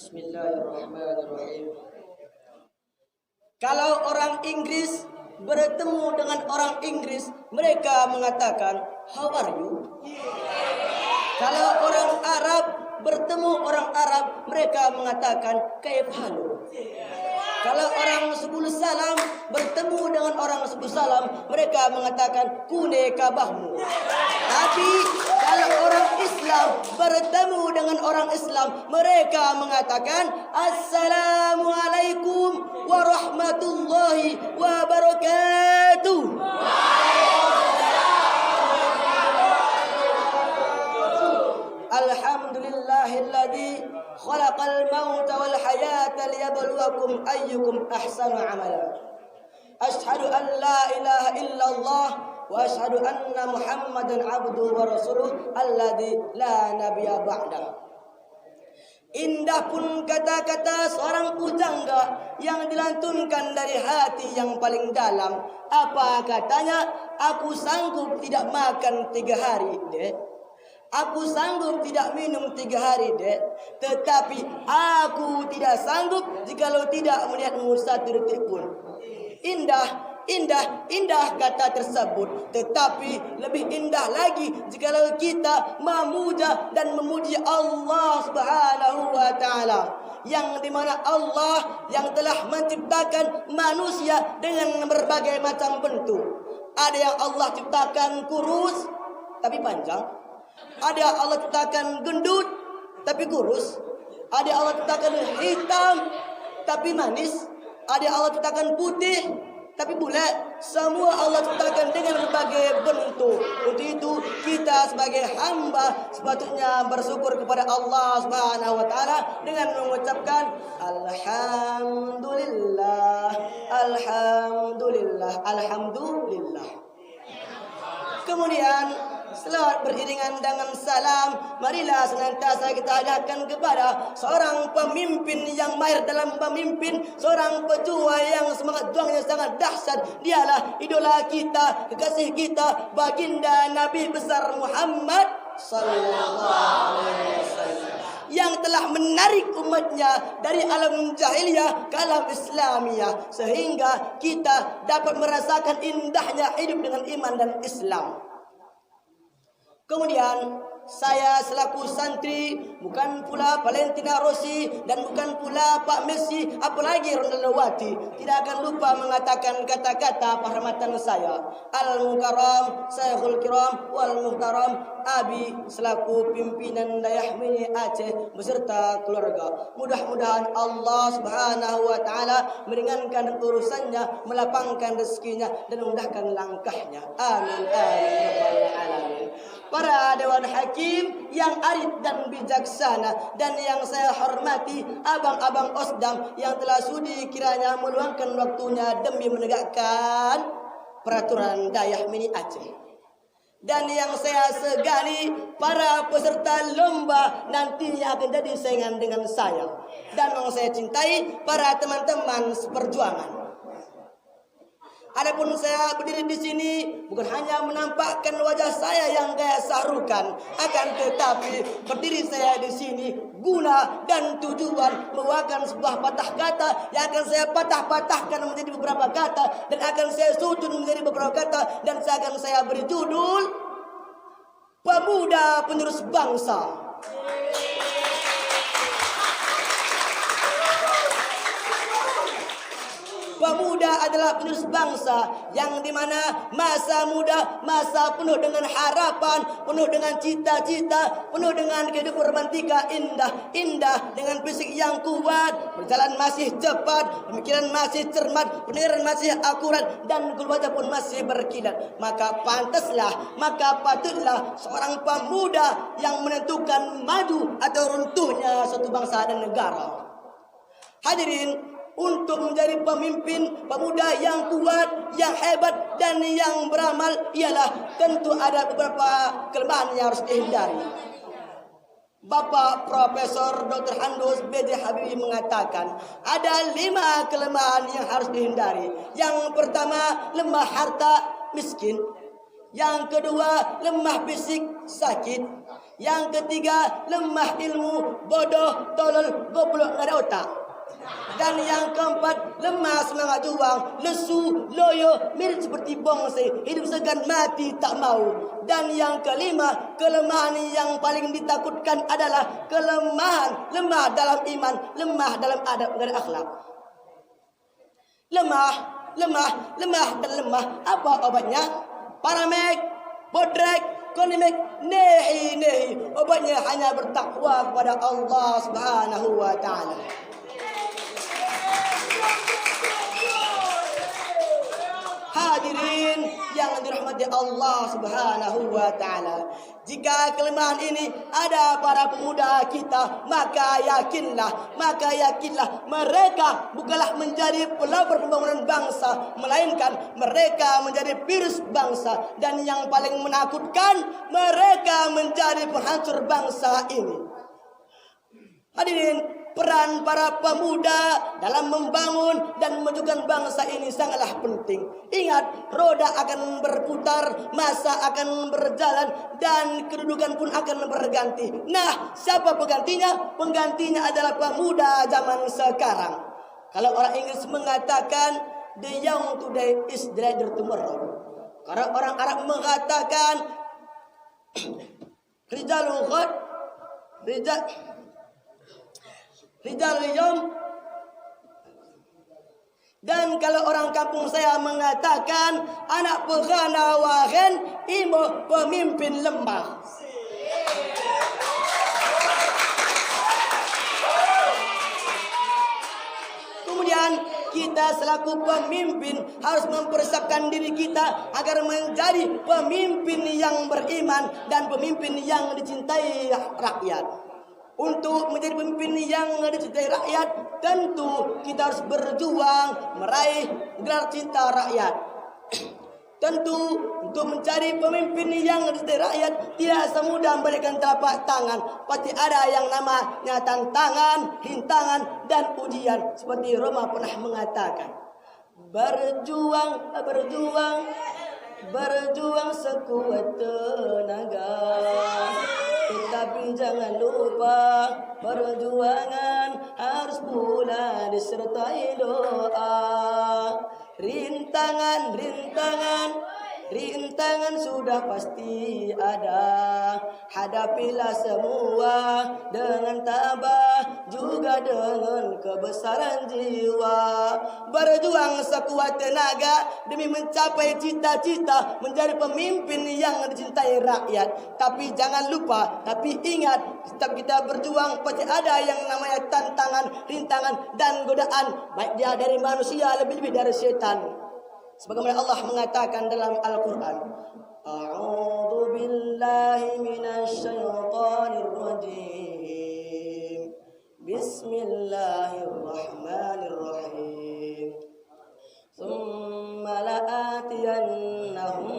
Bismillahirrahmanirrahim. Kalau orang Inggris bertemu dengan orang Inggris, mereka mengatakan, "How are you?" Kalau orang Arab bertemu orang Arab, mereka mengatakan, "Kaif halu?" Kalau orang suku Salam bertemu dengan orang suku Salam, mereka mengatakan, "Kune kabahmu." Tapi kalau orang Islam bertemu dengan orang Islam, mereka mengatakan, "Assalamualaikum warahmatullahi wabarakatuh." Alhamdulillahilladzi khalaqal mauta wal hayata liyabluwakum ayyukum ahsanu amala. Asyhadu an la ilaha illallah wa asyhadu anna Muhammadan abduhu wa rasuluh alladzi la nabiyya ba'dah. Indah pun kata-kata seorang pujangga yang dilantunkan dari hati yang paling dalam. Apa katanya? Aku sanggup tidak makan 3 hari, dek. Aku sanggup tidak minum 3 hari, dek. Tetapi aku tidak sanggup jikalau tidak melihatmu 1 detik pun. Indah kata tersebut. Tetapi lebih indah lagi jikalau kita memuja dan memuji Allah Subhanahu wa ta'ala, yang dimana Allah yang telah menciptakan manusia dengan berbagai macam bentuk. Ada yang Allah ciptakan kurus tapi panjang. Ada yang Allah ciptakan gendut tapi kurus. Ada yang Allah ciptakan hitam tapi manis. Ada yang Allah ciptakan putih tapi bulat. Semua Allah ciptakan dengan berbagai bentuk. Untuk itu kita sebagai hamba sepatutnya bersyukur kepada Allah Subhanahu wa ta'ala dengan mengucapkan Alhamdulillah, Alhamdulillah, Alhamdulillah. Kemudian selawat beriringan dengan salam, marilah senantiasa kita hadapkan kepada seorang pemimpin yang mahir dalam pemimpin, seorang pejuang yang semangat juangnya sangat dahsyat. Dialah idola kita, kekasih kita, baginda Nabi besar Muhammad sallallahu alaihi wasallam, yang telah menarik umatnya dari alam jahiliyah ke alam Islamiyah, sehingga kita dapat merasakan indahnya hidup dengan iman dan Islam. Kemudian saya selaku santri, bukan pula Valentina Rossi dan bukan pula Pak Messi, apalagi Ronaldowati, tidak akan lupa mengatakan kata-kata penghormatan saya. Al-Mukarram, Syekhul Kiram wal Muhtaram Abi selaku pimpinan Dayah Mini Aceh beserta keluarga. Mudah-mudahan Allah Subhanahu wa ta'ala meringankan urusannya, melapangkan rezekinya dan memudahkan langkahnya. Amin amin rabbal alamin. Para dewan hakim yang arif dan bijaksana dan yang saya hormati, abang-abang Osdam yang telah sudi kiranya meluangkan waktunya demi menegakkan peraturan Dayah Mini Aceh. Dan yang saya segani, para peserta lomba nantinya akan jadi saingan dengan saya. Dan yang saya cintai, para teman-teman seperjuangan. Adapun saya berdiri di sini bukan hanya menampakkan wajah saya yang gaya sahrukan, akan tetapi berdiri saya di sini guna dan tujuan membawakan sebuah patah kata yang akan saya patah-patahkan menjadi beberapa kata dan akan saya susun menjadi beberapa kata, dan akan saya beri judul Pemuda Penerus Bangsa. Pemuda adalah penerus bangsa, yang dimana masa muda, masa penuh dengan harapan, penuh dengan cita-cita, penuh dengan kehidupan romantika indah dengan fisik yang kuat, berjalan masih cepat, pemikiran masih cermat, pendengaran masih akurat, dan keluarga pun masih berkilat. Maka pantaslah, maka patutlah seorang pemuda yang menentukan maju atau runtuhnya suatu bangsa dan negara. Hadirin, untuk menjadi pemimpin pemuda yang kuat, yang hebat dan yang beramal ialah tentu ada beberapa kelemahan yang harus dihindari. Bapak Profesor Dr. Handus B.J. Habibie mengatakan ada 5 kelemahan yang harus dihindari. Yang pertama, lemah harta miskin. Yang kedua, lemah fisik sakit. Yang ketiga, lemah ilmu, bodoh, tolol, goblok, nggak ada otak. Dan yang keempat, lemah semangat juang, lesu, loyo, mirip seperti bonsai, hidup segan mati tak mau. Dan yang kelima, kelemahan yang paling ditakutkan adalah kelemahan, lemah dalam iman, lemah dalam adab dan akhlak. Lemah dan lemah. Apa obatnya? Paramek, bodrek, konimek, nehi. Obatnya hanya bertakwa kepada Allah Subhanahu wa ta'ala. Hadirin yang dirahmati Allah Subhanahu wa ta'ala, jika kelemahan ini ada pada pemuda kita, maka yakinlah mereka bukanlah menjadi pelopor pembangunan bangsa, melainkan mereka menjadi virus bangsa, dan yang paling menakutkan, mereka menjadi penghancur bangsa ini. Hadirin, peran para pemuda dalam membangun dan memajukan bangsa ini sangatlah penting. Ingat, roda akan berputar, masa akan berjalan, dan kedudukan pun akan berganti. Nah, siapa penggantinya? Penggantinya adalah pemuda zaman sekarang. Kalau orang Inggris mengatakan, the young today is the leader tomorrow. Kalau orang Arab mengatakan, Rijalul Ghad, Rijal Yom. Dan kalau orang kampung saya mengatakan, anak pegana wagen, imo pemimpin lembah. Kemudian kita selaku pemimpin harus mempersiapkan diri kita agar menjadi pemimpin yang beriman dan pemimpin yang dicintai rakyat. Untuk menjadi pemimpin yang dicintai rakyat, tentu kita harus berjuang meraih gelar cinta rakyat. Tentu untuk mencari pemimpin yang dicintai rakyat tidak semudah memberikan telapak tangan. Pasti ada yang namanya tantangan, rintangan, dan ujian. Seperti Roma pernah mengatakan, berjuang sekuat tenaga. Tetapi jangan lupa, perjuangan harus pula disertai doa. Rintangan sudah pasti ada. Hadapilah semua dengan tabah, juga dengan kebesaran jiwa. Berjuang sekuat tenaga demi mencapai cita-cita menjadi pemimpin yang dicintai rakyat. Tapi jangan lupa, tapi ingat, setiap kita berjuang pasti ada yang namanya tantangan, rintangan, dan godaan. Baik dia dari manusia, lebih-lebih dari setan. Sebagaimana Allah mengatakan dalam Al-Quran, A'udzu billahi minasy syaithanir rajim. Bismillahirrahmanirrahim. Tsumma la'atiyannahum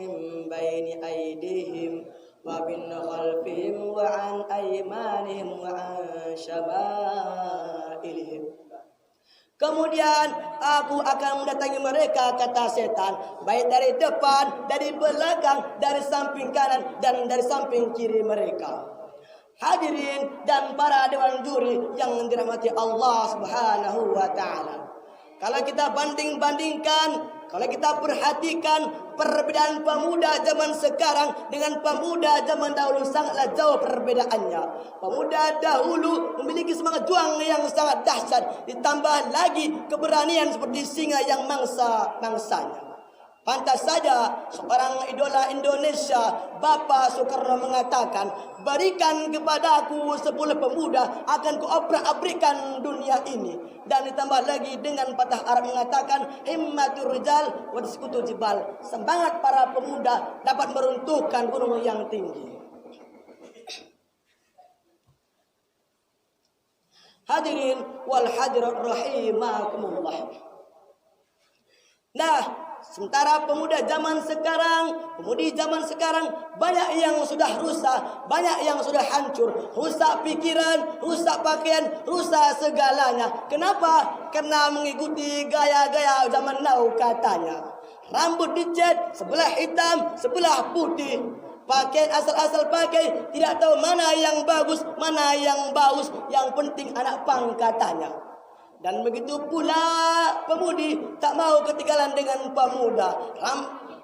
min baini aydihim wa min khalfihim wa an aymanihim wa an syama'ilihim. Kemudian aku akan mendatangi mereka, kata setan, baik dari depan, dari belakang, dari samping kanan, dan dari samping kiri mereka. Hadirin dan para dewan juri yang dirahmati Allah Subhanahu wa ta'ala, kalau kita bandingkan, kalau kita perhatikan perbedaan pemuda zaman sekarang dengan pemuda zaman dahulu, sangatlah jauh perbedaannya. Pemuda dahulu memiliki semangat juang yang sangat dahsyat, ditambah lagi keberanian seperti singa yang mangsa-mangsanya. Pantas saja seorang idola Indonesia, Bapak Soekarno, mengatakan, berikan kepadaku 10 pemuda, akan kuobrak-abrikan dunia ini. Dan ditambah lagi dengan patah Arab mengatakan, himmatur rijal wa diskutu jibal. Semangat para pemuda dapat meruntuhkan gunung yang tinggi. Hadirin wal hadirat rahimakumullah. Nah, sementara pemuda zaman sekarang, pemudi zaman sekarang, banyak yang sudah rusak, banyak yang sudah hancur, rusak pikiran, rusak pakaian, rusak segalanya. Kenapa? Karena mengikuti gaya-gaya zaman now katanya. Rambut dicat, sebelah hitam, sebelah putih. Pakaian asal-asal pakai, tidak tahu mana yang bagus, mana yang bagus. Yang penting anak pangkatannya. Dan begitu pula pemudi tak mau ketinggalan dengan pemuda.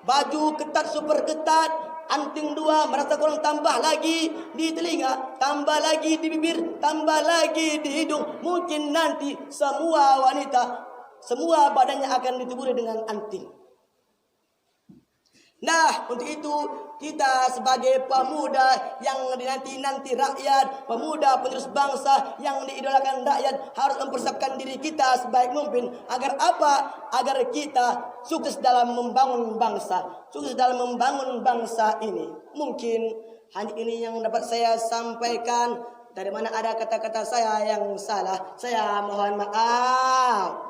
Baju ketat, super ketat, anting 2, merasa kurang, tambah lagi di telinga, tambah lagi di bibir, tambah lagi di hidung. Mungkin nanti semua wanita, semua badannya akan dituburi dengan anting. Nah, untuk itu kita sebagai pemuda yang dinanti-nanti rakyat, pemuda penerus bangsa yang diidolakan rakyat, harus mempersiapkan diri kita sebaik mungkin. Agar apa? Agar kita sukses dalam membangun bangsa, sukses dalam membangun bangsa ini. Mungkin hanya ini yang dapat saya sampaikan. Dari mana ada kata-kata saya yang salah, saya mohon maaf.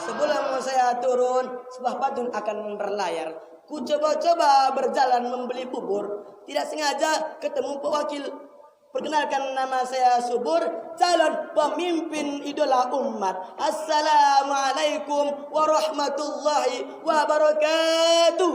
Sebelum saya turun, sebuah pantun akan berlayar. Ku coba-coba berjalan membeli bubur, tidak sengaja ketemu Pak Wakil. Perkenalkan, nama saya Subur, calon pemimpin idola umat. Assalamualaikum warahmatullahi wabarakatuh.